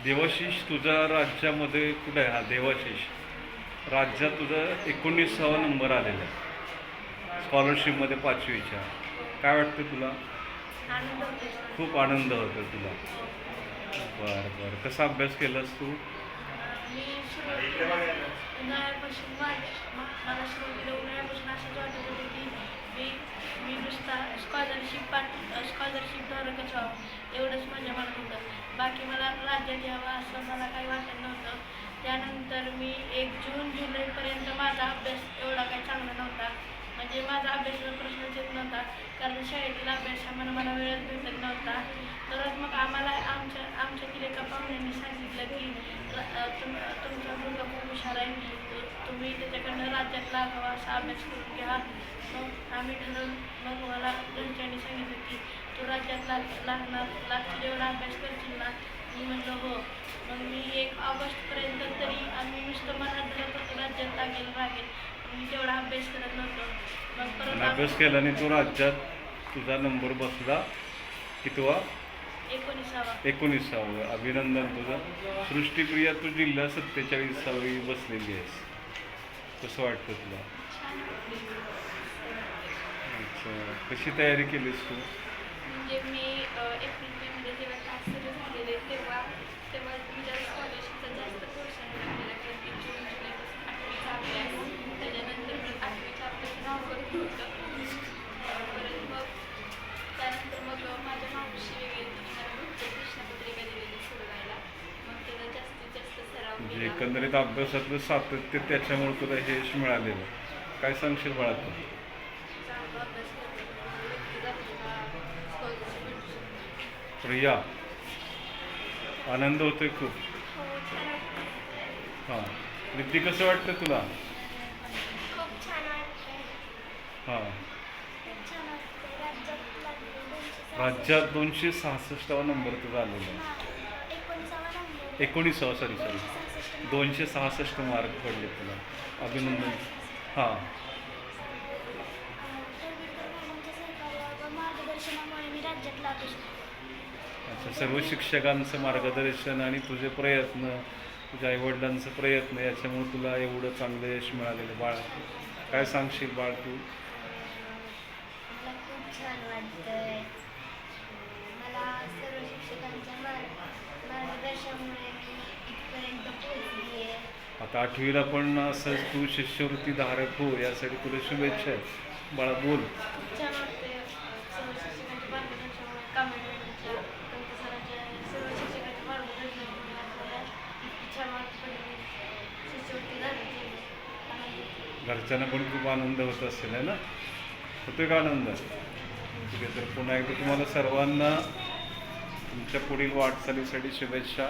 देवाशिष तुझा राज्यामध्ये कुठे आहे? हा देवाशिष राज्यात तुझं 19वा नंबर आलेला आहे स्कॉलरशिपमध्ये 5वीच्या. काय वाटतं तुला? आनंद होतो. खूप आनंद होतो तुला. बरं बरं, कसा अभ्यास केलास तू? मी उन्हाळ्यापासून मला सुरुवातीला उन्हाळ्यापासून असंच वाटत होतं की मी मी नुसता स्कॉलरशिप धारकच व्हावं एवढंच माझ्या मनात होतं. बाकी मला राज्यात यावं असं मला काही वाटत नव्हतं. त्यानंतर मी 1 जून जुलैपर्यंत माझा अभ्यास एवढा काही चांगला नव्हता. म्हणजे माझा अभ्यासाचा प्रश्नच येत नव्हता, कारण शाळेतील अभ्यासामध्ये मला वेळच भेटत नव्हता. तरच मग आम्हाला आमच्यातील एका पाहुण्यांनी सांगितलं की तुमचा मुलगा खूप हुशार आहे, तुम्ही त्याच्याकडनं राज्यात लागावा असा अभ्यास करून घ्या. मग आम्ही ठरवलं. मग मला घरच्यांनी सांगितलं की तू राज्यात लागतील एवढा अभ्यास करशील ना? मी म्हटलं हो. मग मी 1 ऑगस्टपर्यंत तरी आम्ही नुसतं मनात धरत होतो राज्यात रागेल. मी तेवढा अभ्यास करत नव्हतो. मग परत अभ्यास केल्याने तो राज्यात तुझा नंबर बसला कितवा? 19वा. अभिनंदन तुझं. सृष्टीप्रिया, तू जिल्हा 47वी बसलेली आहेस. कसं वाटतं तुला? अच्छा, कशी तयारी केलीस तू? म्हणजे मी एप्रिल मेमध्ये जेव्हा क्लास सुरू झालेले तेव्हा तुमच्या स्कॉलरशिपचा जास्त पोर्शन लागलेला, कारण की जून जुलैपासून 8वीचा अभ्यास, त्याच्यानंतर मी 8वीच्या अभ्यास करत होतं. त्यानंतर मग माझ्या मावशी वगैरे तिने मला भरपूर प्रश्नपत्रिका दिलेली सोडवायला. मग त्याचा जास्तीत जास्त सराव म्हणजे केला. एकंदरीत अभ्यासातलं सातत्य, त्याच्यामुळे तुला यश मिळालेलं. काय सांगशील बाळा तू? चांगला अभ्यास करतो स्कॉलरशिप भेटू शकते. प्रिया, आनंद होतोय खूप. हो, छान वाटतं. हां, नित्ती, कसं वाटतं तुला? खूप छान वाटतंय. हां, खूप छान वाटतंय. राज्यात 266वा नंबर तुझा आलेला आहे. 19वा, सॉरी 266 मार्क पडले तुला. अभिनंदन. हां, मार्गदर्शनामुळे मी राज्यात लागू शकतो. अच्छा, सर्व शिक्षकांचं मार्गदर्शन आणि तुझे प्रयत्न, तुझ्या आईवडिलांचं प्रयत्न, याच्यामुळे तुला एवढं चांगलं यश मिळालेलं. बाळ, काय सांगशील बाळ तू? मला खूप छान वाटतंय. मला सर्व शिक्षकांच्या मार्गदर्शनामुळे मी इथपर्यंत पोहोचली आहे. आता 8वीला पण असंच तू शिष्यवृत्ती धारक हो, यासाठी तुला शुभेच्छा आहेत. बाळा, बोल. खूप छान वाटतंय. सर्व शिक्षकांच्या मार्गदर्शनामुळे कामेडच्या सरांच्या सर्व शिक्षकांच्या मार्गदर्शनामुळे आपल्याला इतकी छान मार्क पडली. शिष्यवृत्ती झाली. घरच्यांना पण खूप आनंद होत असेल आहे ना? होतोय का आनंद? ठीक आहे, तर पुन्हा एकदा तुम्हाला सर्वांना तुमच्या पुढील वाटचालीसाठी शुभेच्छा.